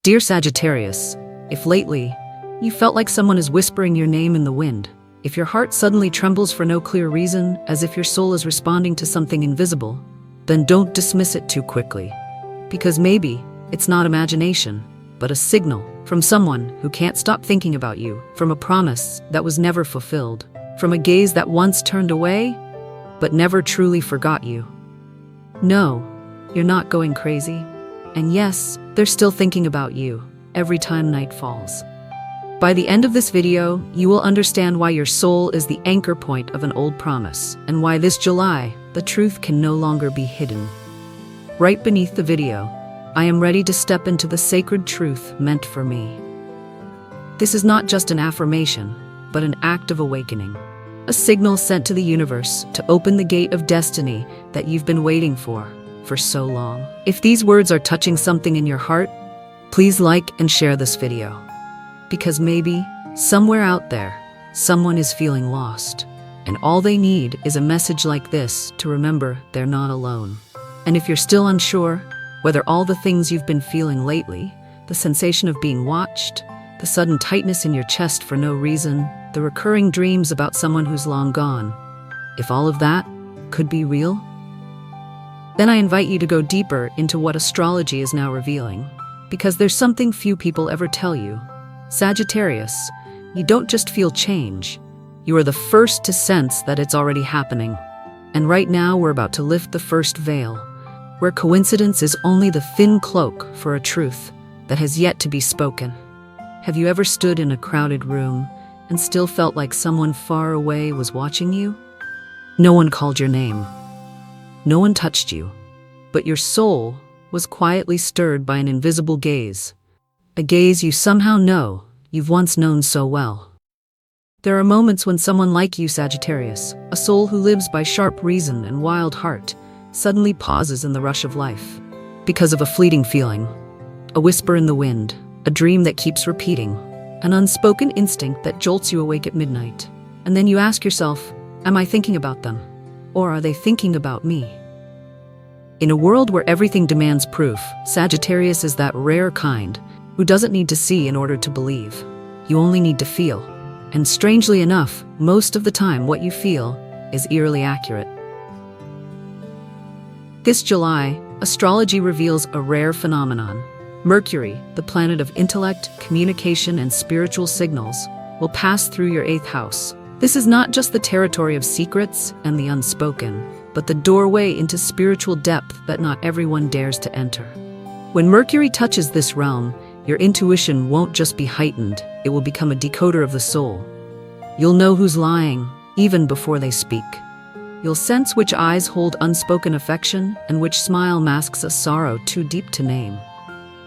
Dear Sagittarius, if lately you felt like someone is whispering your name in the wind, if your heart suddenly trembles for no clear reason, as if your soul is responding to something invisible, then don't dismiss it too quickly. Because maybe it's not imagination, but a signal from someone who can't stop thinking about you, from a promise that was never fulfilled, from a gaze that once turned away, but never truly forgot you. No, you're not going crazy. And yes, they're still thinking about you every time night falls. By the end of this video, you will understand why your soul is the anchor point of an old promise, and why this July, the truth can no longer be hidden. Right beneath the video, I am ready to step into the sacred truth meant for me. This is not just an affirmation, but an act of awakening. A signal sent to the universe to open the gate of destiny that you've been waiting for so long. If these words are touching something in your heart, please like and share this video. Because maybe, somewhere out there, someone is feeling lost, and all they need is a message like this to remember they're not alone. And if you're still unsure whether all the things you've been feeling lately, the sensation of being watched, the sudden tightness in your chest for no reason, the recurring dreams about someone who's long gone, if all of that could be real, then I invite you to go deeper into what astrology is now revealing. Because there's something few people ever tell you. Sagittarius, you don't just feel change. You are the first to sense that it's already happening. And right now we're about to lift the first veil, where coincidence is only the thin cloak for a truth that has yet to be spoken. Have you ever stood in a crowded room and still felt like someone far away was watching you? No one called your name. No one touched you, but your soul was quietly stirred by an invisible gaze, a gaze you somehow know you've once known so well. There are moments when someone like you, Sagittarius, a soul who lives by sharp reason and wild heart, suddenly pauses in the rush of life because of a fleeting feeling, a whisper in the wind, a dream that keeps repeating, an unspoken instinct that jolts you awake at midnight. And then you ask yourself, am I thinking about them? Or are they thinking about me? In a world where everything demands proof, Sagittarius is that rare kind who doesn't need to see in order to believe. You only need to feel. And strangely enough, most of the time what you feel is eerily accurate. This July, astrology reveals a rare phenomenon. Mercury, the planet of intellect, communication, and spiritual signals, will pass through your 8th house. This is not just the territory of secrets and the unspoken, but the doorway into spiritual depth that not everyone dares to enter. When Mercury touches this realm, your intuition won't just be heightened, it will become a decoder of the soul. You'll know who's lying, even before they speak. You'll sense which eyes hold unspoken affection and which smile masks a sorrow too deep to name.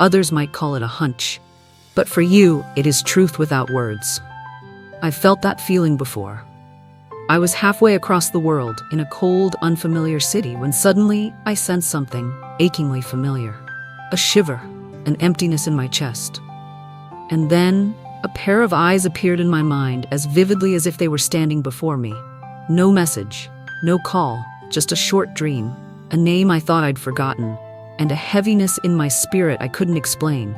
Others might call it a hunch, but for you, it is truth without words. I've felt that feeling before. I was halfway across the world in a cold, unfamiliar city when suddenly I sensed something achingly familiar. A shiver, an emptiness in my chest. And then a pair of eyes appeared in my mind as vividly as if they were standing before me. No message, no call, just a short dream, a name I thought I'd forgotten, and a heaviness in my spirit I couldn't explain.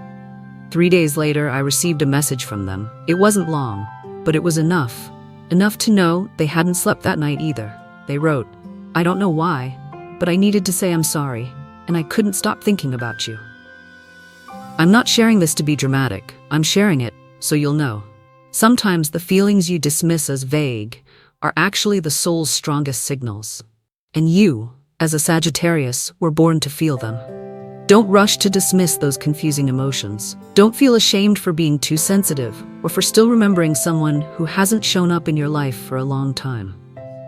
3 days later, I received a message from them. It wasn't long, but it was enough. Enough to know they hadn't slept that night either. They wrote, I don't know why, but I needed to say I'm sorry, and I couldn't stop thinking about you. I'm not sharing this to be dramatic. I'm sharing it so you'll know. Sometimes the feelings you dismiss as vague are actually the soul's strongest signals. And you, as a Sagittarius, were born to feel them. Don't rush to dismiss those confusing emotions. Don't feel ashamed for being too sensitive or for still remembering someone who hasn't shown up in your life for a long time.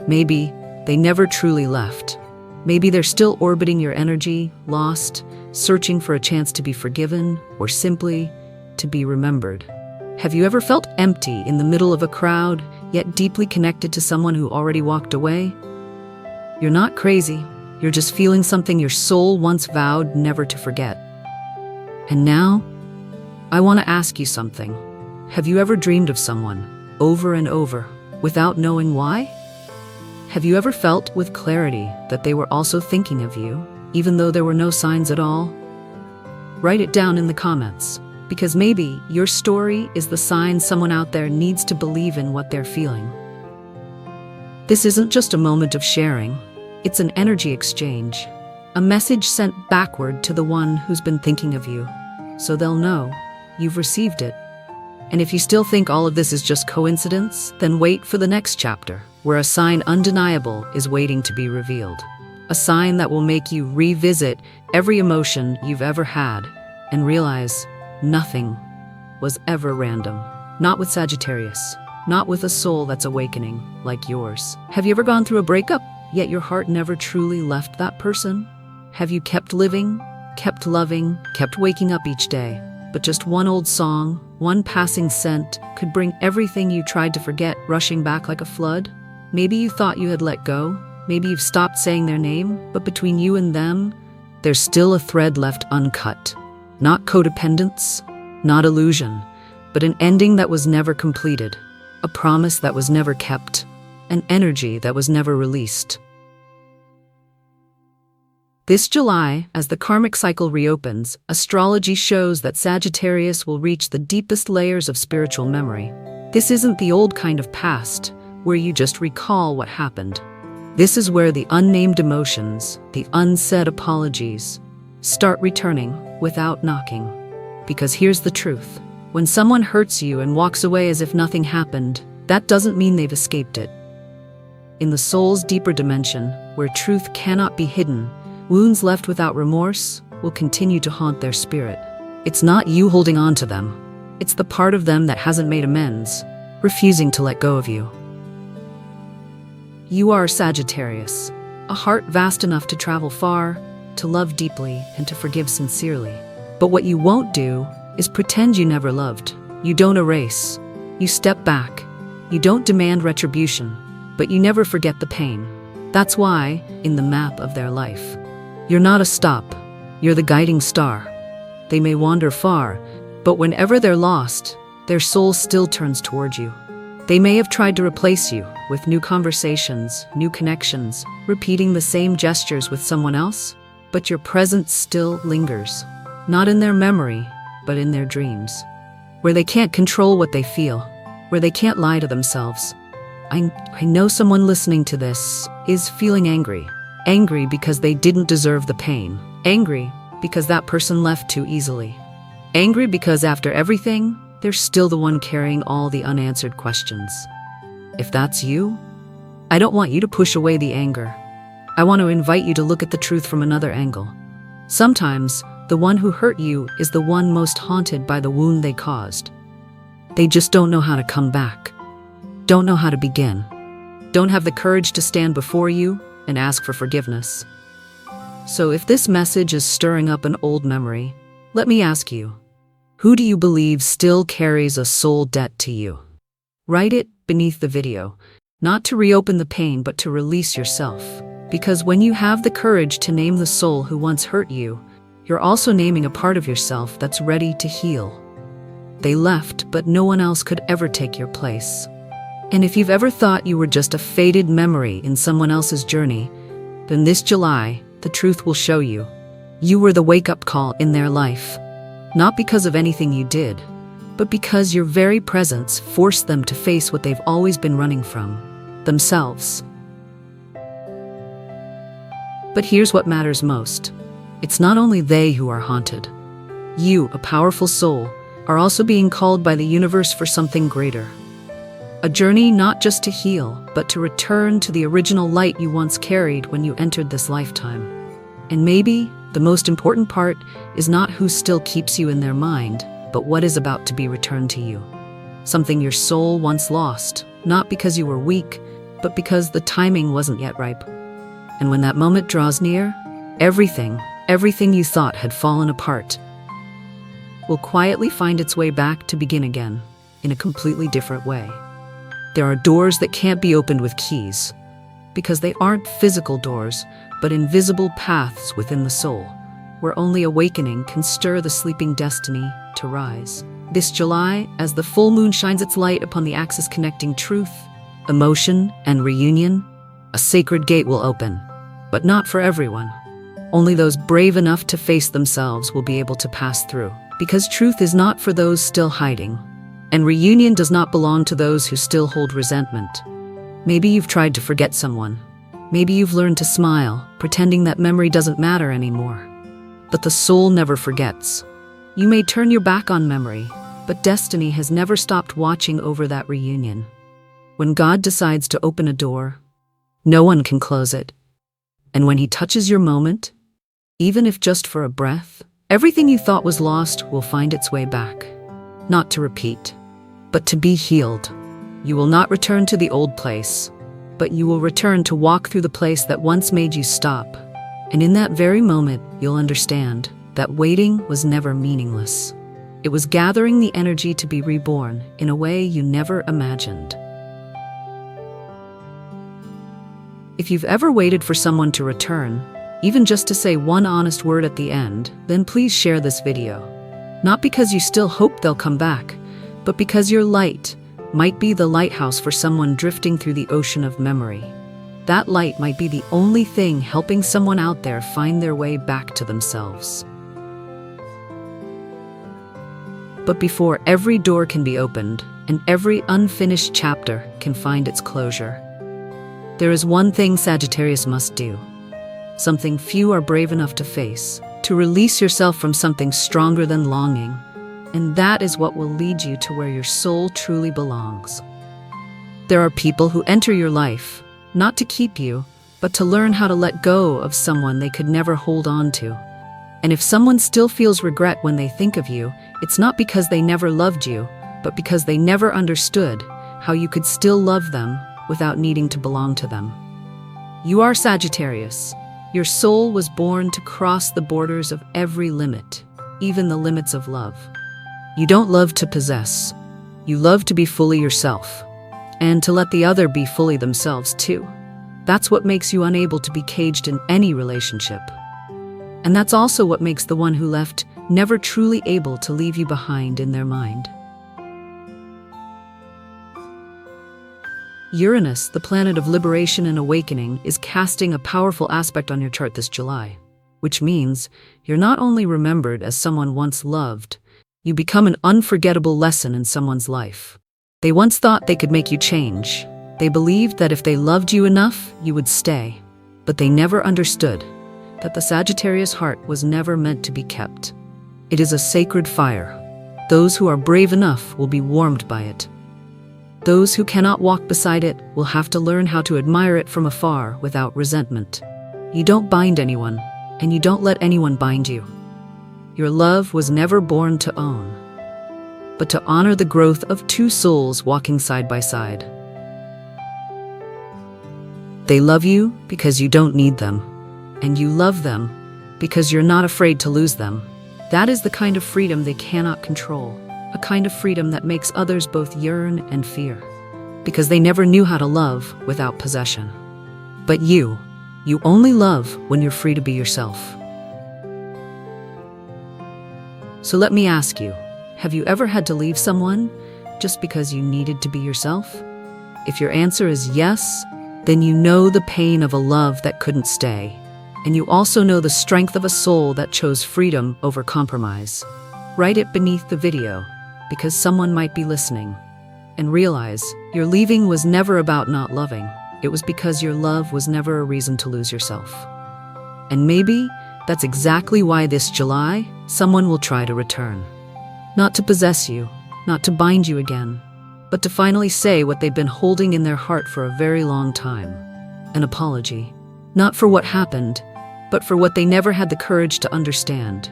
Maybe they never truly left. Maybe they're still orbiting your energy, lost, searching for a chance to be forgiven or simply to be remembered. Have you ever felt empty in the middle of a crowd, yet deeply connected to someone who already walked away? You're not crazy. You're just feeling something your soul once vowed never to forget. And now, I want to ask you something. Have you ever dreamed of someone, over and over, without knowing why? Have you ever felt with clarity that they were also thinking of you, even though there were no signs at all? Write it down in the comments. Because maybe your story is the sign someone out there needs to believe in what they're feeling. This isn't just a moment of sharing, it's an energy exchange, a message sent backward to the one who's been thinking of you, so they'll know you've received it. And if you still think all of this is just coincidence, then wait for the next chapter, where a sign undeniable is waiting to be revealed. A sign that will make you revisit every emotion you've ever had and realize nothing was ever random. Not with Sagittarius, not with a soul that's awakening like yours. Have you ever gone through a breakup, yet your heart never truly left that person? Have you kept living, kept loving, kept waking up each day, but just one old song, one passing scent could bring everything you tried to forget rushing back like a flood? Maybe you thought you had let go, maybe you've stopped saying their name, but between you and them, there's still a thread left uncut. Not codependence, not illusion, but an ending that was never completed, a promise that was never kept, an energy that was never released. This July, as the karmic cycle reopens, astrology shows that Sagittarius will reach the deepest layers of spiritual memory. This isn't the old kind of past, where you just recall what happened. This is where the unnamed emotions, the unsaid apologies, start returning without knocking. Because here's the truth. When someone hurts you and walks away as if nothing happened, that doesn't mean they've escaped it. In the soul's deeper dimension, where truth cannot be hidden, wounds left without remorse will continue to haunt their spirit. It's not you holding on to them. It's the part of them that hasn't made amends, refusing to let go of you. You are Sagittarius, a heart vast enough to travel far, to love deeply, and to forgive sincerely. But what you won't do is pretend you never loved. You don't erase. You step back. You don't demand retribution, but you never forget the pain. That's why, in the map of their life, you're not a stop. You're the guiding star. They may wander far, but whenever they're lost, their soul still turns toward you. They may have tried to replace you with new conversations, new connections, repeating the same gestures with someone else, but your presence still lingers. Not in their memory, but in their dreams. Where they can't control what they feel, where they can't lie to themselves. I know someone listening to this is feeling angry. Angry because they didn't deserve the pain. Angry because that person left too easily. Angry because after everything, they're still the one carrying all the unanswered questions. If that's you, I don't want you to push away the anger. I want to invite you to look at the truth from another angle. Sometimes, the one who hurt you is the one most haunted by the wound they caused. They just don't know how to come back. Don't know how to begin. Don't have the courage to stand before you and ask for forgiveness. So if this message is stirring up an old memory, let me ask you, who do you believe still carries a soul debt to you? Write it beneath the video, not to reopen the pain but to release yourself. Because when you have the courage to name the soul who once hurt you, you're also naming a part of yourself that's ready to heal. They left, but no one else could ever take your place. And if you've ever thought you were just a faded memory in someone else's journey, then this July, the truth will show you. You were the wake-up call in their life. Not because of anything you did, but because your very presence forced them to face what they've always been running from, themselves. But here's what matters most. It's not only they who are haunted. You, a powerful soul, are also being called by the universe for something greater. A journey not just to heal, but to return to the original light you once carried when you entered this lifetime. And maybe the most important part is not who still keeps you in their mind, but what is about to be returned to you. Something your soul once lost, not because you were weak, but because the timing wasn't yet ripe. And when that moment draws near, everything you thought had fallen apart will quietly find its way back to begin again, in a completely different way. There are doors that can't be opened with keys, because they aren't physical doors, but invisible paths within the soul, where only awakening can stir the sleeping destiny to rise. This July, as the full moon shines its light upon the axis connecting truth, emotion, and reunion, a sacred gate will open, but not for everyone. Only those brave enough to face themselves will be able to pass through. Because truth is not for those still hiding, and reunion does not belong to those who still hold resentment. Maybe you've tried to forget someone. Maybe you've learned to smile, pretending that memory doesn't matter anymore. But the soul never forgets. You may turn your back on memory, but destiny has never stopped watching over that reunion. When God decides to open a door, no one can close it. And when He touches your moment, even if just for a breath, everything you thought was lost will find its way back. Not to repeat, but to be healed. You will not return to the old place, but you will return to walk through the place that once made you stop. And in that very moment, you'll understand that waiting was never meaningless. It was gathering the energy to be reborn in a way you never imagined. If you've ever waited for someone to return, even just to say one honest word at the end, then please share this video. Not because you still hope they'll come back, but because your light might be the lighthouse for someone drifting through the ocean of memory. That light might be the only thing helping someone out there find their way back to themselves. But before every door can be opened, and every unfinished chapter can find its closure, there is one thing Sagittarius must do. Something few are brave enough to face, to release yourself from something stronger than longing. And that is what will lead you to where your soul truly belongs. There are people who enter your life, not to keep you, but to learn how to let go of someone they could never hold on to. And if someone still feels regret when they think of you, it's not because they never loved you, but because they never understood how you could still love them without needing to belong to them. You are Sagittarius. Your soul was born to cross the borders of every limit, even the limits of love. You don't love to possess. You love to be fully yourself, and to let the other be fully themselves too. That's what makes you unable to be caged in any relationship. And that's also what makes the one who left never truly able to leave you behind in their mind. Uranus, the planet of liberation and awakening, is casting a powerful aspect on your chart this July, which means you're not only remembered as someone once loved, you become an unforgettable lesson in someone's life. They once thought they could make you change. They believed that if they loved you enough, you would stay. But they never understood that the Sagittarius heart was never meant to be kept. It is a sacred fire. Those who are brave enough will be warmed by it. Those who cannot walk beside it will have to learn how to admire it from afar without resentment. You don't bind anyone, and you don't let anyone bind you. Your love was never born to own, but to honor the growth of two souls walking side by side. They love you because you don't need them, and you love them because you're not afraid to lose them. That is the kind of freedom they cannot control, a kind of freedom that makes others both yearn and fear, because they never knew how to love without possession. But you only love when you're free to be yourself. So let me ask you, have you ever had to leave someone just because you needed to be yourself? If your answer is yes, then you know the pain of a love that couldn't stay. And you also know the strength of a soul that chose freedom over compromise. Write it beneath the video, because someone might be listening. And realize, your leaving was never about not loving. It was because your love was never a reason to lose yourself. And maybe that's exactly why this July, someone will try to return. Not to possess you, not to bind you again, but to finally say what they've been holding in their heart for a very long time. An apology. Not for what happened, but for what they never had the courage to understand,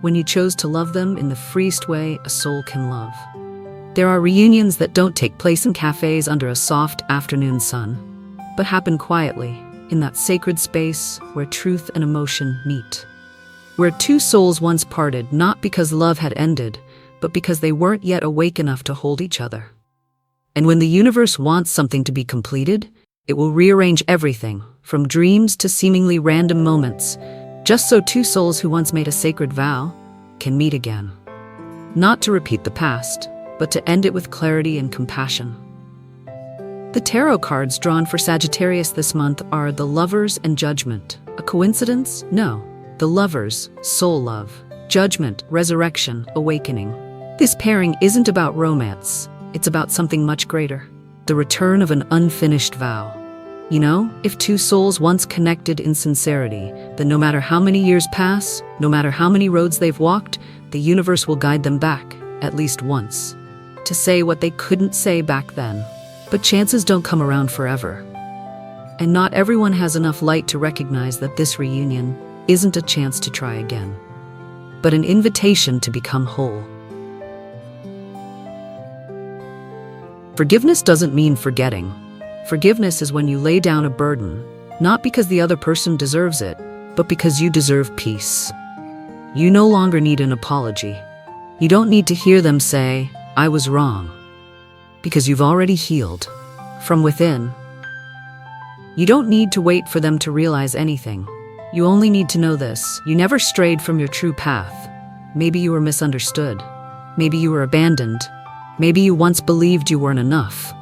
when you chose to love them in the freest way a soul can love. There are reunions that don't take place in cafes under a soft afternoon sun, but happen quietly, in that sacred space where truth and emotion meet. Where two souls once parted not because love had ended, but because they weren't yet awake enough to hold each other. And when the universe wants something to be completed, it will rearrange everything, from dreams to seemingly random moments, just so two souls who once made a sacred vow can meet again. Not to repeat the past, but to end it with clarity and compassion. The tarot cards drawn for Sagittarius this month are the Lovers and Judgment. A coincidence? No. The Lovers, soul love. Judgment, resurrection, awakening. This pairing isn't about romance. It's about something much greater. The return of an unfinished vow. You know, if two souls once connected in sincerity, then no matter how many years pass, no matter how many roads they've walked, the universe will guide them back, at least once, to say what they couldn't say back then. But chances don't come around forever. And not everyone has enough light to recognize that this reunion isn't a chance to try again, but an invitation to become whole. Forgiveness doesn't mean forgetting. Forgiveness is when you lay down a burden, not because the other person deserves it, but because you deserve peace. You no longer need an apology. You don't need to hear them say, "I was wrong," because you've already healed from within. You don't need to wait for them to realize anything. You only need to know this: you never strayed from your true path. Maybe you were misunderstood. Maybe you were abandoned. Maybe you once believed you weren't enough.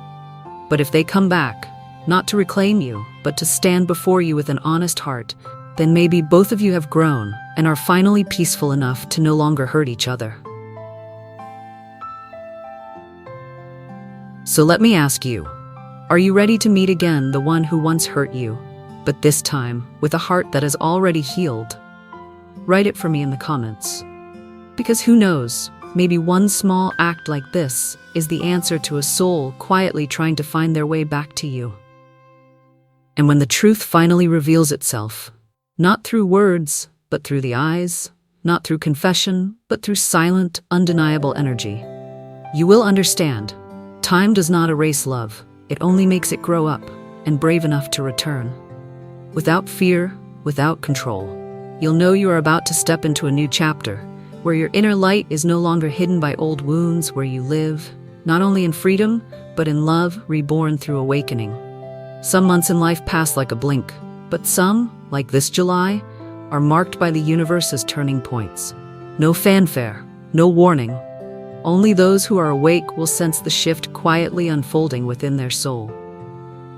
But if they come back, not to reclaim you, but to stand before you with an honest heart, then maybe both of you have grown and are finally peaceful enough to no longer hurt each other. So let me ask you, are you ready to meet again the one who once hurt you, but this time with a heart that has already healed? Write it for me in the comments. Because who knows, maybe one small act like this is the answer to a soul quietly trying to find their way back to you. And when the truth finally reveals itself, not through words, but through the eyes, not through confession, but through silent, undeniable energy, you will understand. Time does not erase love. It only makes it grow up and brave enough to return. Without fear, without control, you'll know you are about to step into a new chapter, where your inner light is no longer hidden by old wounds, where you live, not only in freedom, but in love reborn through awakening. Some months in life pass like a blink, but some, like this July, are marked by the universe's turning points. No fanfare, no warning. Only those who are awake will sense the shift quietly unfolding within their soul.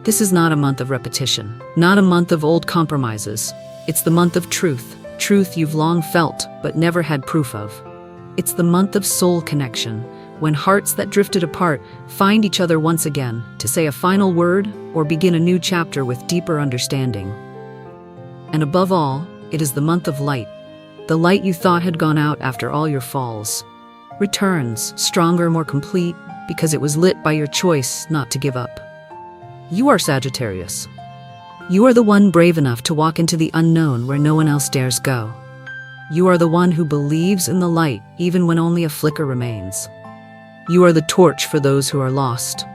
This is not a month of repetition, not a month of old compromises. It's the month of truth. Truth you've long felt but never had proof of. It's the month of soul connection, when hearts that drifted apart find each other once again to say a final word or begin a new chapter with deeper understanding. And above all, it is the month of light. The light you thought had gone out after all your falls returns, stronger, more complete, because it was lit by your choice not to give up. You are Sagittarius. You are the one brave enough to walk into the unknown where no one else dares go. You are the one who believes in the light even when only a flicker remains. You are the torch for those who are lost.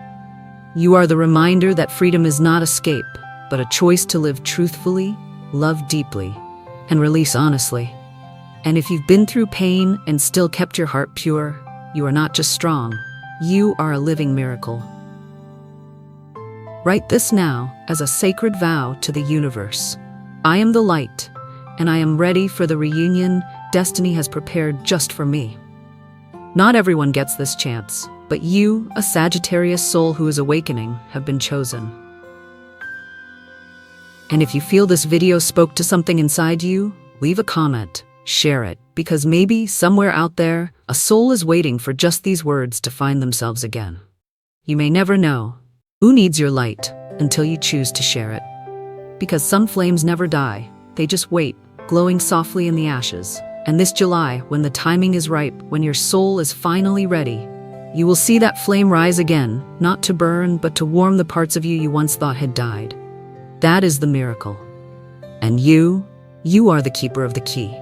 You are the reminder that freedom is not escape, but a choice to live truthfully, love deeply, and release honestly. And if you've been through pain and still kept your heart pure, you are not just strong, you are a living miracle. Write this now as a sacred vow to the universe. I am the light, and I am ready for the reunion destiny has prepared just for me. Not everyone gets this chance, but you, a Sagittarius soul who is awakening, have been chosen. And if you feel this video spoke to something inside you, leave a comment, share it, because maybe somewhere out there, a soul is waiting for just these words to find themselves again. You may never know who needs your light until you choose to share it. Because some flames never die, they just wait, glowing softly in the ashes. And this July, when the timing is ripe, when your soul is finally ready, you will see that flame rise again, not to burn, but to warm the parts of you you once thought had died. That is the miracle. And you are the keeper of the key.